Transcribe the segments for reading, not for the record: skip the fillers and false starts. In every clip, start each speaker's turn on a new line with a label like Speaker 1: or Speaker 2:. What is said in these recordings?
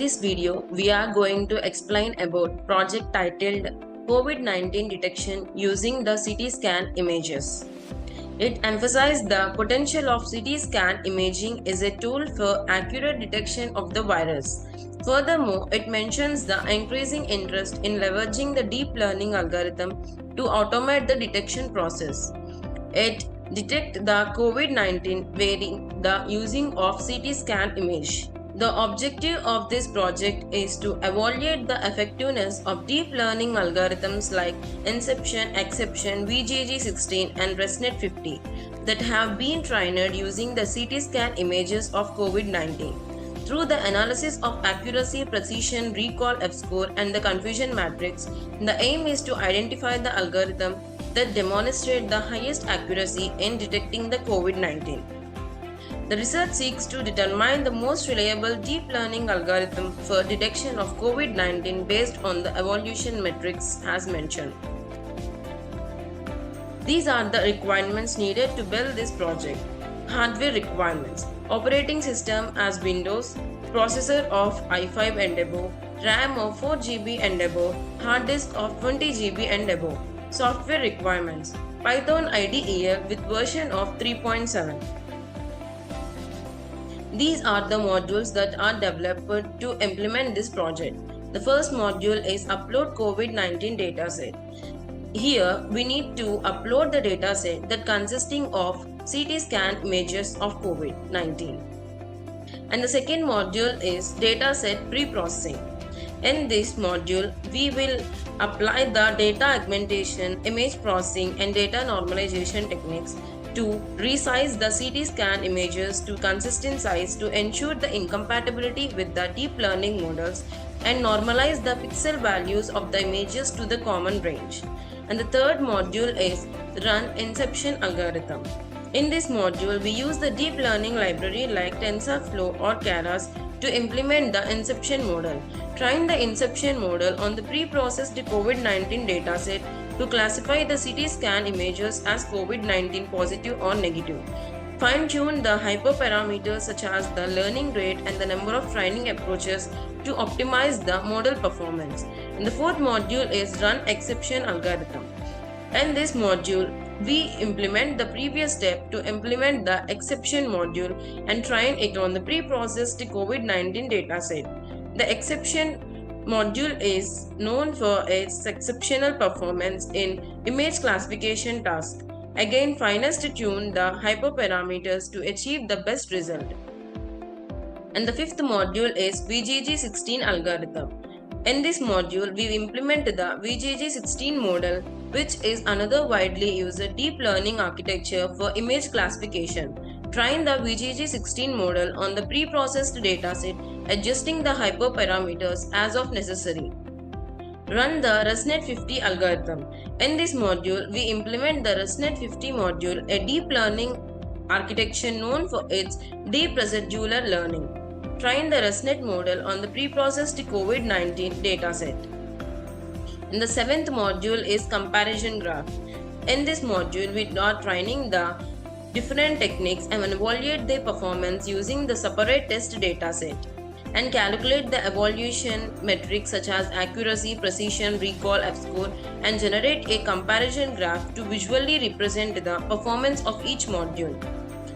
Speaker 1: this video, we are going to explain about project titled COVID-19 detection using the CT scan images. It emphasized the potential of CT scan imaging as a tool for accurate detection of the virus. Furthermore, it mentions the increasing interest in leveraging the deep learning algorithm to automate the detection process. It detects the COVID-19 variant the using of CT scan image. The objective of this project is to evaluate the effectiveness of deep learning algorithms like Inception, Exception, VGG16 and ResNet50 that have been trained using the CT scan images of COVID-19. Through the analysis of accuracy, precision, recall, F-score and the confusion matrix, the aim is to identify the algorithm that demonstrate the highest accuracy in detecting the COVID-19. The research seeks to determine the most reliable deep learning algorithm for detection of COVID-19 based on the evolution metrics as mentioned. These are the requirements needed to build this project. Hardware requirements: operating system as Windows, processor of i5 and above, RAM of 4 GB and above, hard disk of 20 GB and above. Software requirements: Python IDE with version of 3.7. These are the modules that are developed to implement this project. The first module is upload COVID-19 dataset. Here we need to upload the dataset that consisting of CT scan images of COVID-19. And the second module is dataset pre-processing. In this module, we will apply the data augmentation, image processing and data normalization techniques to resize the CT scan images to consistent size to ensure the incompatibility with the deep learning models and normalize the pixel values of the images to the common range. And the third module is run Inception algorithm. In this module, we use the deep learning library like TensorFlow or Keras to implement the Inception model. Train the Inception model on the pre-processed COVID-19 dataset to classify the CT scan images as COVID-19 positive or negative. Fine-tune the hyperparameters such as the learning rate and the number of training approaches to optimize the model performance. And the fourth module is run exception algorithm. In this module, we implement the previous step to implement the exception module and train it on the pre-processed COVID-19 dataset. The exception module is known for its exceptional performance in image classification task. Again, finest tune the hyperparameters to achieve the best result. And the fifth module is VGG16 algorithm. In this module, we implement the VGG16 model, which is another widely used deep learning architecture for image classification. Train the VGG16 model on the pre-processed dataset, adjusting the hyperparameters as of necessary. Run the ResNet50 algorithm. In this module, we implement the ResNet50 module, a deep learning architecture known for its deep residual learning. Train the ResNet model on the pre-processed COVID-19 dataset. And the seventh module is comparison graph. In this module, we are training the different techniques and evaluate their performance using the separate test dataset and calculate the evaluation metrics such as accuracy, precision, recall, F-score and generate a comparison graph to visually represent the performance of each module.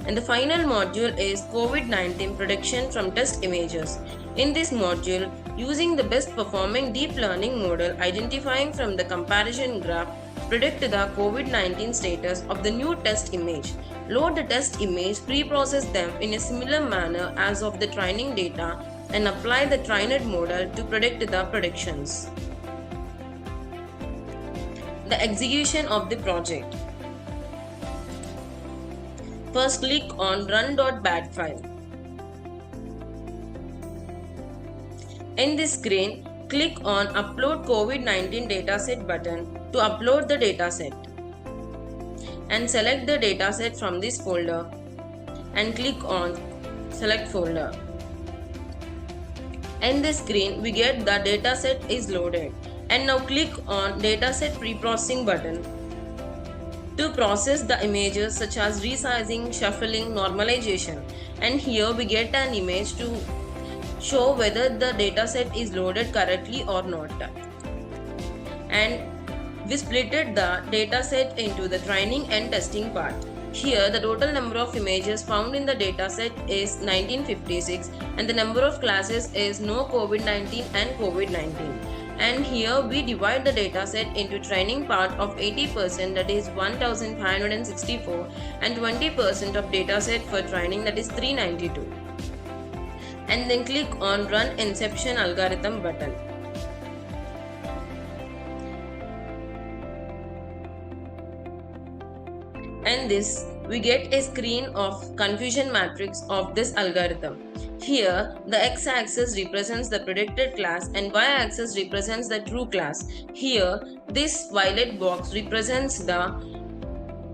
Speaker 1: And the final module is COVID-19 prediction from test images. In this module, using the best performing deep learning model identifying from the comparison graph, predict the COVID-19 status of the new test image. Load the test image, pre-process them in a similar manner as of the training data and apply the trained model to predict the predictions. The execution of the project. First, click on run.bat file. In this screen, click on Upload COVID-19 dataset button to upload the dataset. And select the dataset from this folder and click on Select folder. In this screen, we get the dataset is loaded. And now click on Dataset Preprocessing button to process the images such as resizing, shuffling, normalization. And here we get an image to show whether the dataset is loaded correctly or not. And we splitted the dataset into the training and testing part. Here, the total number of images found in the dataset is 1956 and the number of classes is no COVID-19 and COVID-19. And here we divide the dataset into training part of 80%, that is 1564, and 20% of dataset for training, that is 392. And then click on Run Inception Algorithm button. And this we get a screen of confusion matrix of this algorithm. Here the x-axis represents the predicted class and y-axis represents the true class. Here this violet box represents the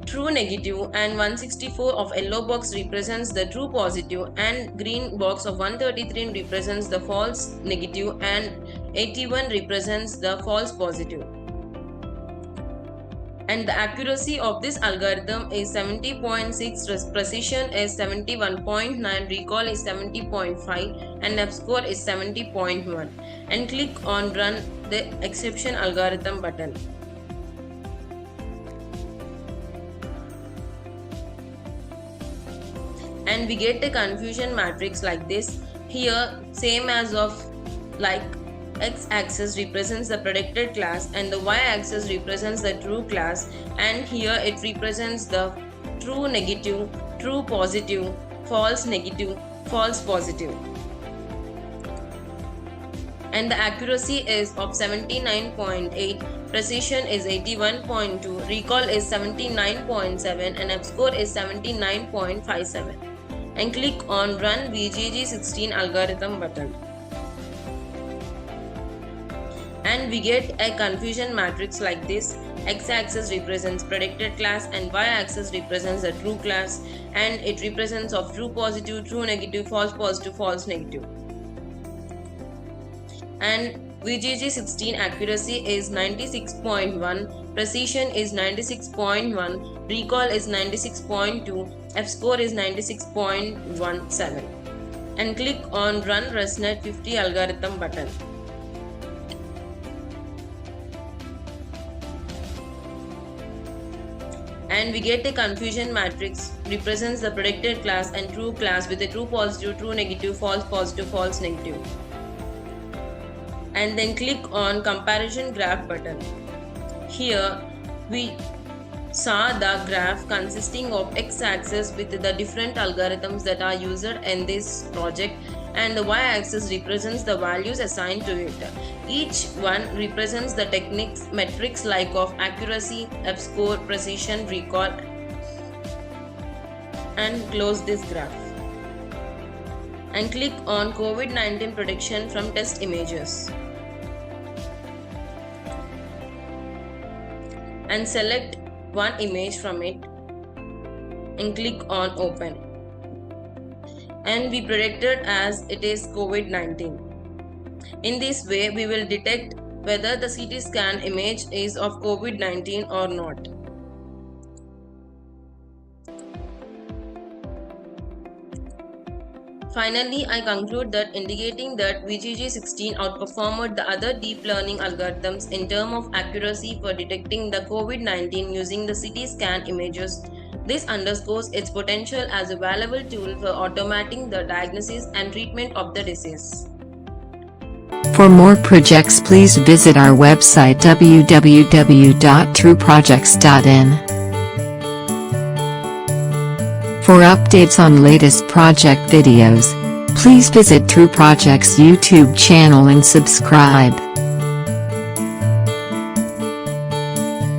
Speaker 1: true negative and 164 of yellow box represents the true positive and green box of 133 represents the false negative and 81 represents the false positive. And the accuracy of this algorithm is 70.6, precision is 71.9, recall is 70.5 and F-score is 70.1. And click on Run the Exception Algorithm button. And we get a confusion matrix like this. Here same as of like x-axis represents the predicted class and the y-axis represents the true class, and here it represents the true negative, true positive, false negative, false positive. And the accuracy is of 79.8, precision is 81.2, recall is 79.7 and F-score is 79.57. And click on Run VGG16 Algorithm button. And we get a confusion matrix like this. X-axis represents predicted class and y-axis represents the true class, and it represents of true positive, true negative, false positive, false negative. And VGG16 accuracy is 96.1, precision is 96.1, recall is 96.2, F-score is 96.17. And click on Run ResNet 50 Algorithm button. And we get a confusion matrix represents the predicted class and true class with a true positive, true negative, false positive, false negative. And then click on Comparison Graph button. Here we saw the graph consisting of x-axis with the different algorithms that are used in this project, and the y-axis represents the values assigned to it. Each one represents the techniques metrics like of accuracy, F-score, precision, recall, and close this graph. And click on COVID-19 prediction from test images. And select one image from it and click on Open. And we predicted as it is COVID-19. In this way, we will detect whether the CT scan image is of COVID-19 or not. Finally, I conclude that indicating that VGG16 outperformed the other deep learning algorithms in terms of accuracy for detecting the COVID-19 using the CT scan images. This underscores its potential as a valuable tool for automating the diagnosis and treatment of the disease.
Speaker 2: For more projects, please visit our website www.trueprojects.in. For updates on latest project videos, please visit True Projects YouTube channel and subscribe.